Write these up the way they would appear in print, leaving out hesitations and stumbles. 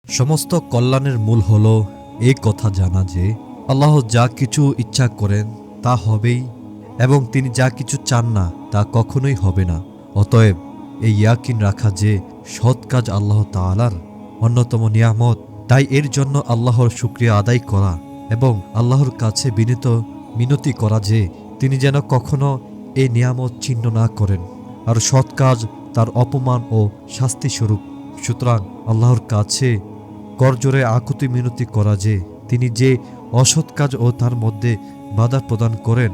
সমস্ত কল্যাণের মূল হল এই কথা জানা যে আল্লাহ যা কিছু ইচ্ছা করেন তা হবেই এবং তিনি যা কিছু চান না তা কখনোই হবে না। অতএব এই ইয়াকিন রাখা যে সৎ কাজ আল্লাহ তাআলার অন্যতম নিয়ামত, তাই এর জন্য আল্লাহর শুকরিয়া আদায় করা এবং আল্লাহর কাছে মিনতি করা যে তিনি যেন কখনো এই নিয়ামত ছিন্ন না করেন, আর সৎ কাজ তার অপমান ও শাস্তিস্বরূপ। সুতরাং আল্লাহর কাছে করজোরে আকুতি মিনতি করা যে তিনি যে অসৎ কাজ ও তার মধ্যে বাধা প্রদান করেন,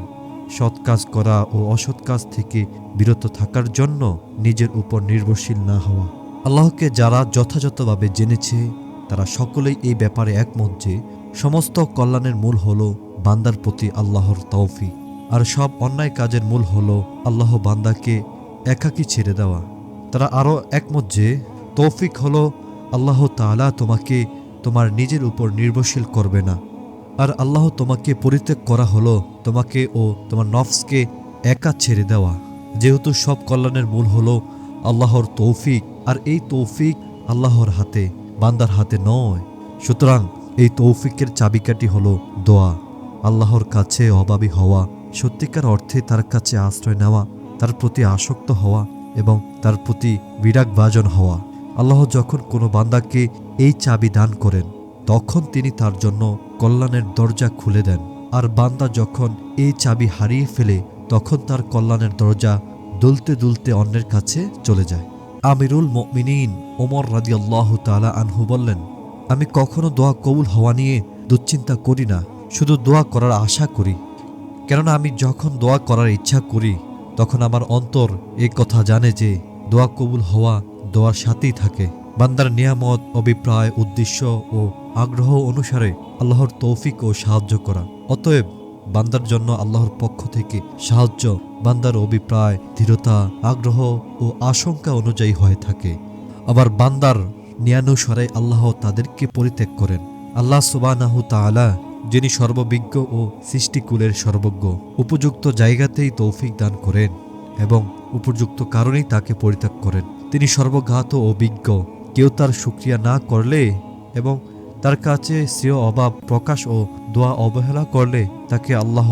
সৎ কাজ করা ও অসৎ কাজ থেকে বিরত থাকার জন্য নিজের উপর নির্ভরশীল না হওয়া। আল্লাহকে যারা যথাযথভাবে জেনেছে তারা সকলেই এই ব্যাপারে একমত যে সমস্ত কল্যাণের মূল হল বান্দার প্রতি আল্লাহর তৌফিক, আর সব অন্যায় কাজের মূল হল আল্লাহ বান্দাকে একাকী ছেড়ে দেওয়া। তারা আরও একমত যে তৌফিক হল আল্লাহ তাআলা তোমাকে তোমার নিজের উপর নির্ভরশীল করবে না, আর আল্লাহ তোমাকে পরিত্যাগ করা হলো তোমাকে ও তোমার নফসকে একা ছেড়ে দেওয়া। যেহেতু সব কল্যাণের মূল হলো আল্লাহর তৌফিক, আর এই তৌফিক আল্লাহর হাতে, বান্দার হাতে নয়, সুতরাং এই তৌফিকের চাবিকাঠি হলো দোয়া, আল্লাহর কাছে অভাবী হওয়া, সত্যিকার অর্থে তার কাছে আশ্রয় নেওয়া, তার প্রতি আসক্ত হওয়া এবং তার প্রতি বিরাগভাজন হওয়া। আল্লাহ যখন কোনো বান্দাকে এই চাবি দান করেন তখন তিনি তার জন্য কল্যাণের দরজা খুলে দেন, আর বান্দা যখন এই চাবি হারিয়ে ফেলে তখন তার কল্যাণের দরজা দুলতে দুলতে অন্যের কাছে চলে যায়। আমিরুল মুমিনিন ওমর রাদিয়াল্লাহু তাআলা আনহু বললেন, আমি কখনো দোয়া কবুল হওয়া নিয়ে দুশ্চিন্তা করি না, শুধু দোয়া করার আশা করি। কেননা আমি যখন দোয়া করার ইচ্ছা করি তখন আমার অন্তর এই কথা জানে যে দোয়া কবুল হওয়া দোয়ার সাথেই থাকে। বান্দার নিয়ামত, অভিপ্রায়, উদ্দেশ্য ও আগ্রহ অনুসারে আল্লাহর তৌফিক ও সাহায্য করা। অতএব বান্দার জন্য আল্লাহর পক্ষ থেকে সাহায্য বান্দার অভিপ্রায়, দৃঢ়তা, আগ্রহ ও আশঙ্কা অনুযায়ী হয়ে থাকে। আবার বান্দার নিয়ানুসারে আল্লাহ তাদেরকে পরিত্যাগ করেন। আল্লাহ সুবহানাহু তাআলা যিনি সর্ববিজ্ঞ ও সৃষ্টিকুলের সর্বজ্ঞ, উপযুক্ত জায়গাতেই তৌফিক দান করেন এবং উপযুক্ত কারণেই তাকে পরিত্যাগ করেন। তিনি সর্বজ্ঞাত ও বিজ্ঞ। কেউ তার শুকরিয়া না করলে এবং তার কাছে শ্রেয় অভাব প্রকাশ ও দোয়া অবহেলা করলে তাকে আল্লাহ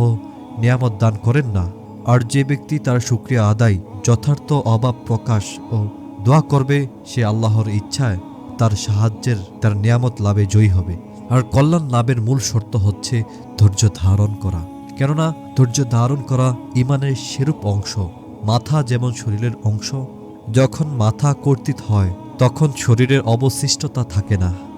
নিয়ামত দান করেন না। আর যে ব্যক্তি তার শুকরিয়া আদায়, যথার্থ অভাব প্রকাশ ও দোয়া করবে সে আল্লাহর ইচ্ছায় তার সাহায্যের, তার নিয়ামত লাভে জয়ী হবে। আর কল্যাণ লাভের মূল শর্ত হচ্ছে ধৈর্য ধারণ করা, কেননা ধৈর্য ধারণ করা ঈমানের সেরূপ অংশ। মাথা যেমন শরীরের অংশ, যখন মাথা কর্তৃত হয় তখন শরীরের অবশিষ্টতা থাকে না।